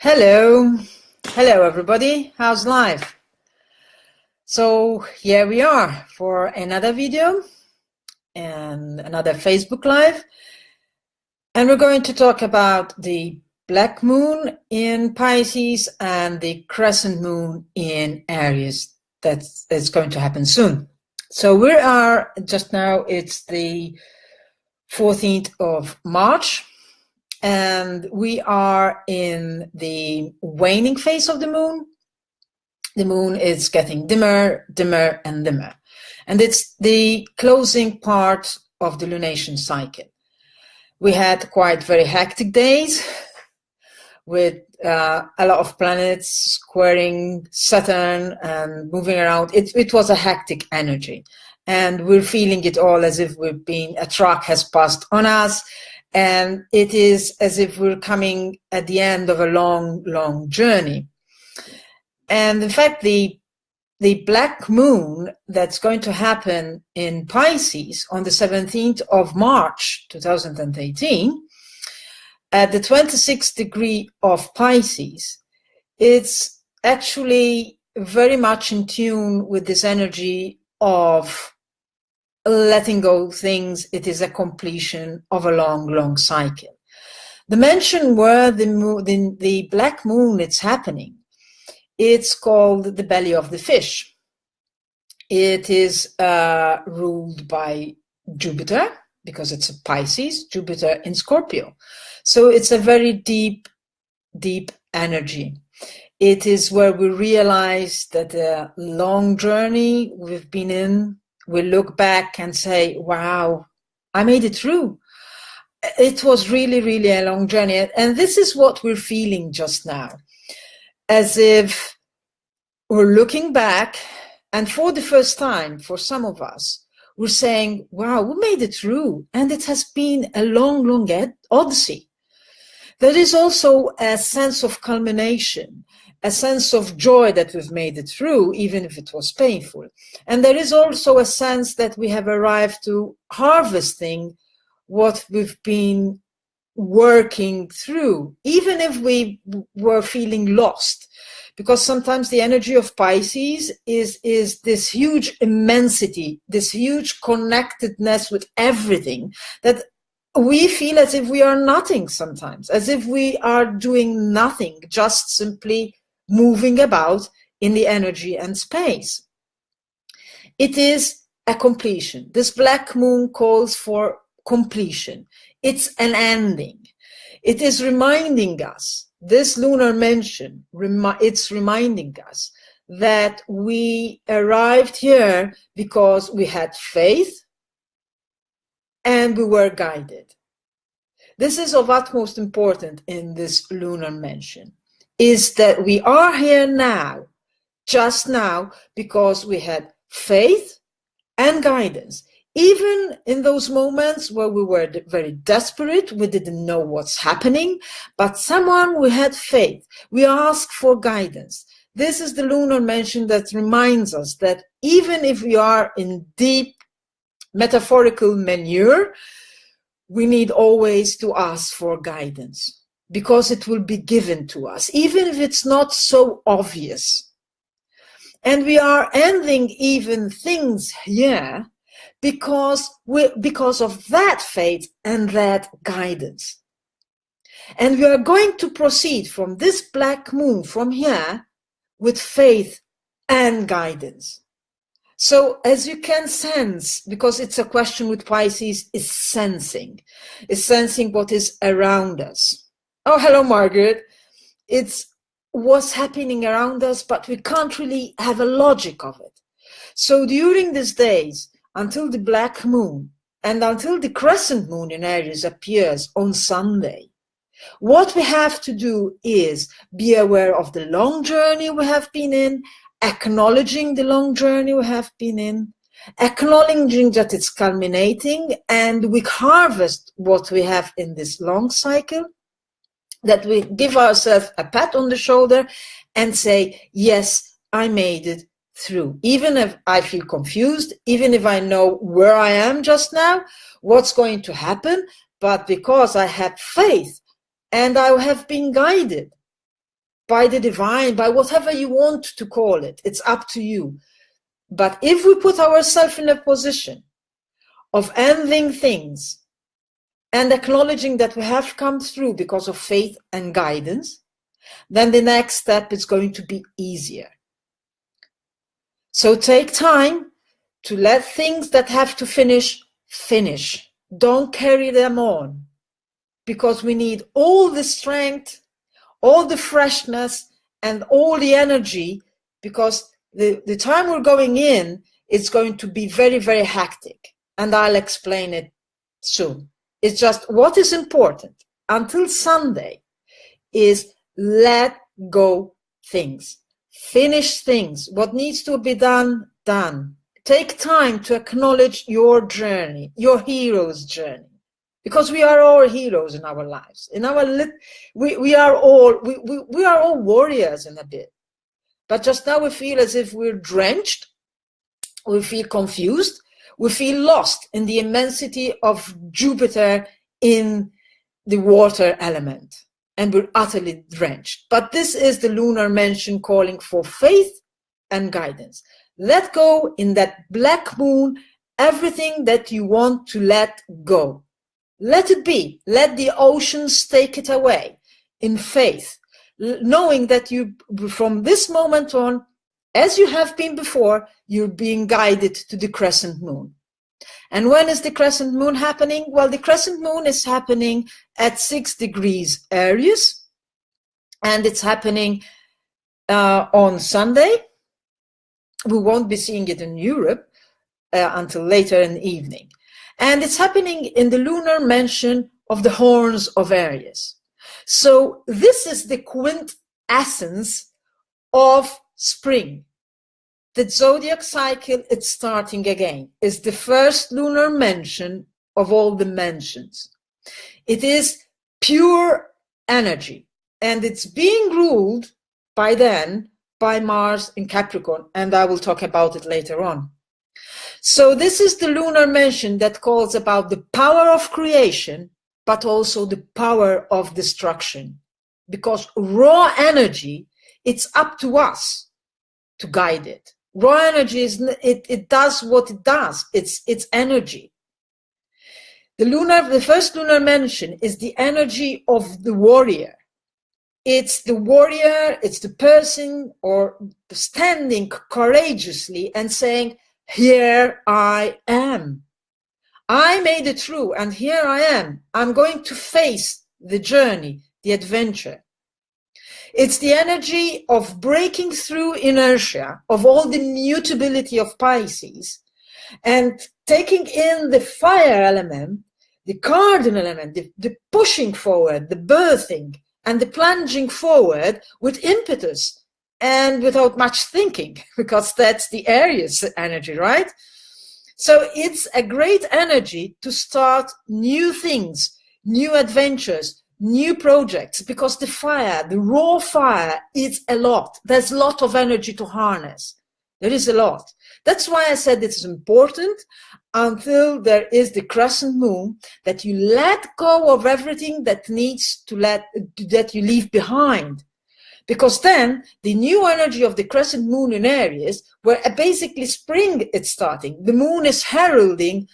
Hello. Hello, everybody. How's life? So here we are for another video and another Facebook Live. And we're going to talk about the Black Moon in Pisces and the Crescent Moon in Aries. That's going to happen soon. So we are just now, it's the 14th of March. And we are in the waning phase of the moon. The moon is getting dimmer, dimmer, and dimmer. And it's the closing part of the lunation cycle. We had quite very hectic days with a lot of planets squaring Saturn and moving around. It was a hectic energy. And we're feeling it all as if a truck has passed on us. And it is as if we're coming at the end of a long, long journey. And in fact, the Black Moon that's going to happen in Pisces on the 17th of March, 2018, at the 26th degree of Pisces, it's actually very much in tune with this energy of letting go things. It is a completion of a long, long cycle. The mention where the Black Moon it's happening, it's called the belly of the fish. It is ruled by Jupiter because it's a Pisces, Jupiter in Scorpio. So it's a very deep, deep energy. It is where we realize that the long journey we've been in, we look back and say, wow, I made it through. It was really, really a long journey. And this is what we're feeling just now. As if we're looking back, and for the first time, for some of us, we're saying, wow, we made it through. And it has been a long, long odyssey. There is also a sense of culmination, a sense of joy that we've made it through, even if it was painful. And there is also a sense that we have arrived to harvesting what we've been working through, even if we were feeling lost. Because sometimes the energy of Pisces is this huge immensity, this huge connectedness with everything, that we feel as if we are nothing sometimes, as if we are doing nothing, just simply moving about in the energy and space. It is a completion. This Black Moon calls for completion. It's an ending. It is reminding us, this lunar mention, it's reminding us that we arrived here because we had faith and we were guided. This is of utmost importance in this lunar mention, is that we are here now, just now, because we had faith and guidance. Even in those moments where we were very desperate, we didn't know what's happening, but someone we had faith. We asked for guidance. This is the lunar mention that reminds us that even if we are in deep metaphorical manure, we need always to ask for guidance, because it will be given to us, even if it's not so obvious. And we are ending even things here because of that faith and that guidance. And we are going to proceed from this Black Moon, from here, with faith and guidance. So as you can sense, because it's a question with Pisces, is sensing what is around us. Oh, hello, Margaret. It's what's happening around us, but we can't really have a logic of it. So during these days, until the Black Moon and until the Crescent Moon in Aries appears on Sunday, what we have to do is be aware of the long journey we have been in, acknowledging the long journey we have been in, acknowledging that it's culminating, and we harvest what we have in this long cycle, that we give ourselves a pat on the shoulder and say, yes, I made it through. Even if I feel confused, even if I know where I am just now, what's going to happen, but because I had faith and I have been guided, by the divine, by whatever you want to call it. It's up to you. But if we put ourselves in a position of ending things and acknowledging that we have come through because of faith and guidance, then the next step is going to be easier. So take time to let things that have to finish. Don't carry them on, because we need all the strength, all the freshness, and all the energy, because the time we're going in is going to be very, very hectic. And I'll explain it soon. It's just what is important until Sunday is let go things. Finish things. What needs to be done, done. Take time to acknowledge your journey, your hero's journey. Because we are all heroes in our lives. We are all warriors in a bit. But just now we feel as if we're drenched. We feel confused. We feel lost in the immensity of Jupiter in the water element. And we're utterly drenched. But this is the lunar mansion calling for faith and guidance. Let go in that black moon everything that you want to let go. Let it be. Let the oceans take it away in faith, knowing that you, from this moment on, as you have been before, you're being guided to the crescent moon. And when is the crescent moon happening? Well, the crescent moon is happening at 6 degrees Aries, and it's happening on Sunday. We won't be seeing it in Europe until later in the evening. And it's happening in the lunar mansion of the horns of Aries. So this is the quintessence of spring. The zodiac cycle, it's starting again. It's the first lunar mansion of all the mansions. It is pure energy, and it's being ruled by then by Mars in Capricorn, and I will talk about it later on. So this is the lunar mansion that calls about the power of creation, but also the power of destruction. Because raw energy, it's up to us to guide it. Raw energy, it does what it does. It's energy. The first lunar mansion is the energy of the warrior. It's the warrior, it's the person or standing courageously and saying, here I am. I made it through and here I am. I'm going to face the journey, the adventure. It's the energy of breaking through inertia, of all the mutability of Pisces, and taking in the fire element, the cardinal element, the pushing forward, the birthing, and the plunging forward with impetus and without much thinking, because that's the Aries energy, right? So it's a great energy to start new things, new adventures, new projects, because the fire, the raw fire, is a lot. There's a lot of energy to harness. There is a lot. That's why I said it's important until there is the crescent moon, that you let go of everything that needs to that you leave behind. Because then the new energy of the crescent moon in Aries, where basically spring is starting, the moon is heralding,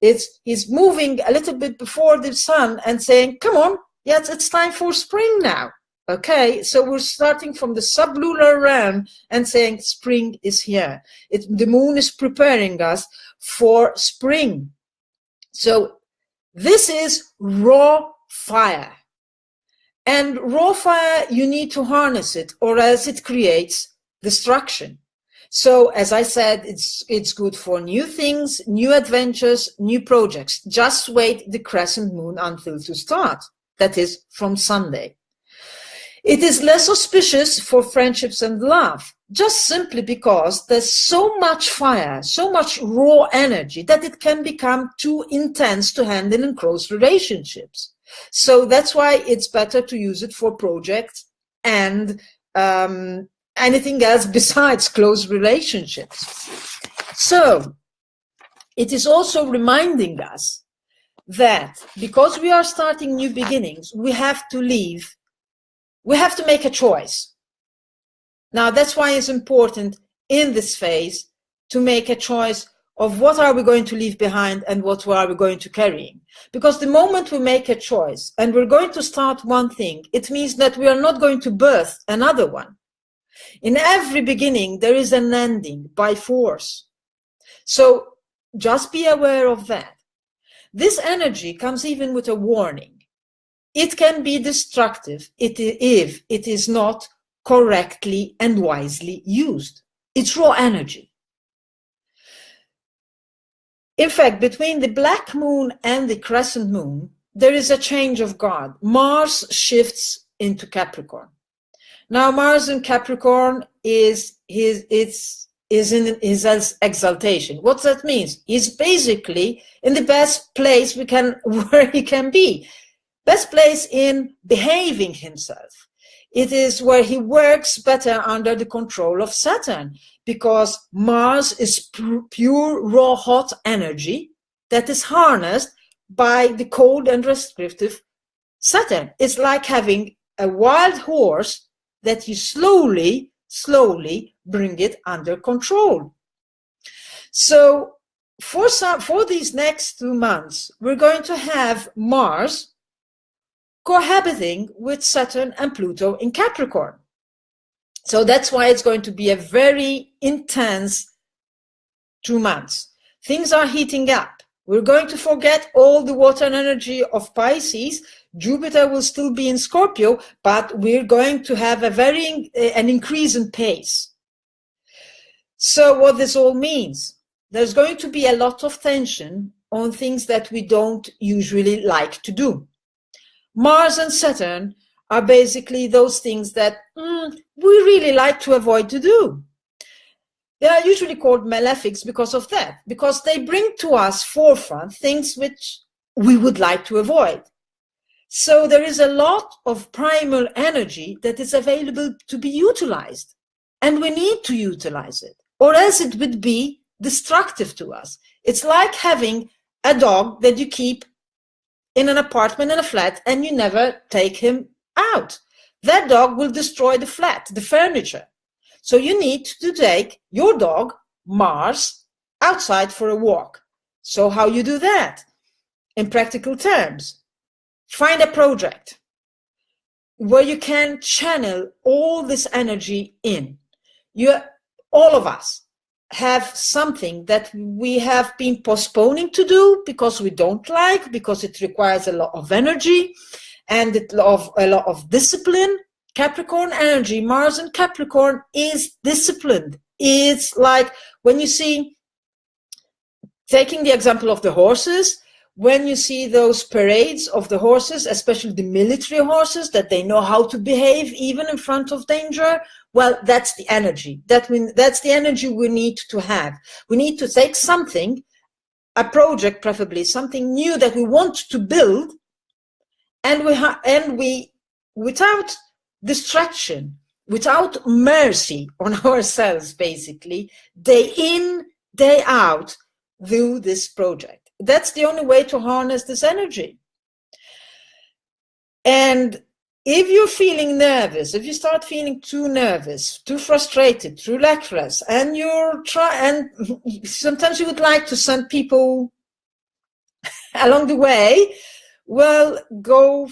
is moving a little bit before the sun and saying, come on, yes, it's time for spring now. Okay, so we're starting from the sublunar realm and saying spring is here. The moon is preparing us for spring. So this is raw fire. And raw fire, you need to harness it, or else it creates destruction. So, as I said, it's good for new things, new adventures, new projects. Just wait the crescent moon until to start. That is from Sunday. It is less auspicious for friendships and love, just simply because there's so much fire, so much raw energy that it can become too intense to handle in close relationships. So that's why it's better to use it for projects and anything else besides close relationships. So it is also reminding us that because we are starting new beginnings, we have to make a choice. Now, that's why it's important in this phase to make a choice of what are we going to leave behind and what are we going to carry. Because the moment we make a choice and we're going to start one thing, it means that we are not going to birth another one. In every beginning, there is an ending by force. So just be aware of that. This energy comes even with a warning. It can be destructive if it is not correctly and wisely used. It's raw energy. In fact, between the black moon and the crescent moon, there is a change of guard. Mars shifts into Capricorn. Now, Mars in Capricorn is in his exaltation. What that means? He's basically in the best place where he can be. Best place in behaving himself. It is where he works better under the control of Saturn, because Mars is pure, raw, hot energy that is harnessed by the cold and restrictive Saturn. It's like having a wild horse that you slowly bring it under control. So for these next 2 months, we're going to have Mars cohabiting with Saturn and Pluto in Capricorn. So that's why it's going to be a very intense 2 months. Things are heating up. We're going to forget all the water energy of Pisces. Jupiter will still be in Scorpio, but we're going to have an increase in pace. So what this all means, there's going to be a lot of tension on things that we don't usually like to do. Mars and Saturn are basically those things that we really like to avoid to do. They are usually called malefics because of that, because they bring to us forefront things which we would like to avoid. So there is a lot of primal energy that is available to be utilized, and we need to utilize it, or else it would be destructive to us. It's like having a dog that you keep in an apartment, in a flat, and you never take him out. That dog will destroy the flat, the furniture. So you need to take your dog, Mars, outside for a walk. So how you do that? In practical terms, find a project where you can channel all this energy in. All of us have something that we have been postponing to do because we don't like, because it requires a lot of energy and a lot of discipline. Capricorn energy, Mars in Capricorn, is disciplined. It's like when you see, taking the example of the horses, when you see those parades of the horses, especially the military horses, that they know how to behave even in front of danger, well, that's the energy. That's the energy we need to have. We need to take something, a project preferably, something new that we want to build, and we without distraction, without mercy on ourselves, basically, day in, day out, do this project. That's the only way to harness this energy. And if you're feeling nervous, if you start feeling too nervous, too frustrated, too reckless, and and sometimes you would like to send people along the way, well, go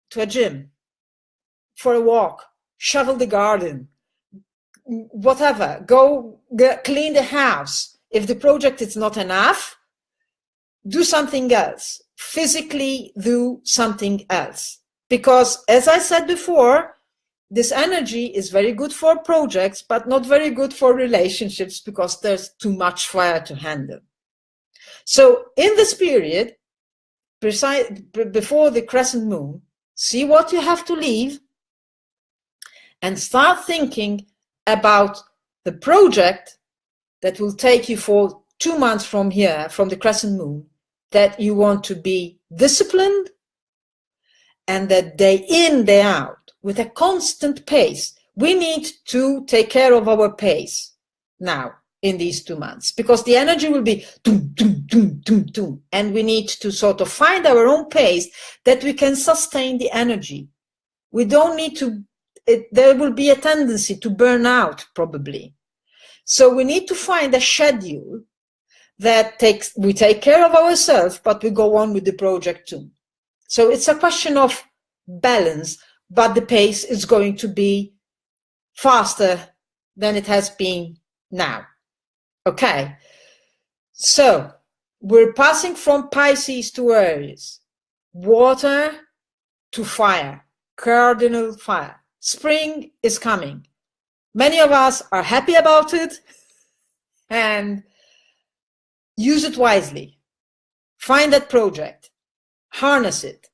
to a gym, for a walk, shovel the garden, whatever, clean the house. If the project is not enough, do something else. Physically do something else. Because, as I said before, this energy is very good for projects, but not very good for relationships because there's too much fire to handle. So in this period, before the crescent moon, see what you have to leave and start thinking about the project that will take you for 2 months from here, from the crescent moon, that you want to be disciplined, and that day in, day out, with a constant pace. We need to take care of our pace now in these 2 months, because the energy will be doom, doom, doom, doom, doom, and we need to sort of find our own pace that we can sustain the energy. We don't need to there will be a tendency to burn out probably. So we need to find a schedule that we take care of ourselves, but we go on with the project too. So it's a question of balance, but the pace is going to be faster than it has been now. Okay, so we're passing from Pisces to Aries, water to fire, cardinal fire. Spring is coming. Many of us are happy about it, and use it wisely. Find that project, harness it,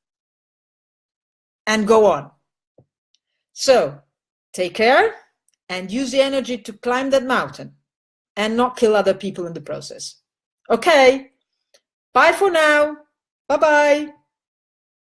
and go on. So take care and use the energy to climb that mountain and not kill other people in the process. Okay, bye for now. Bye-bye.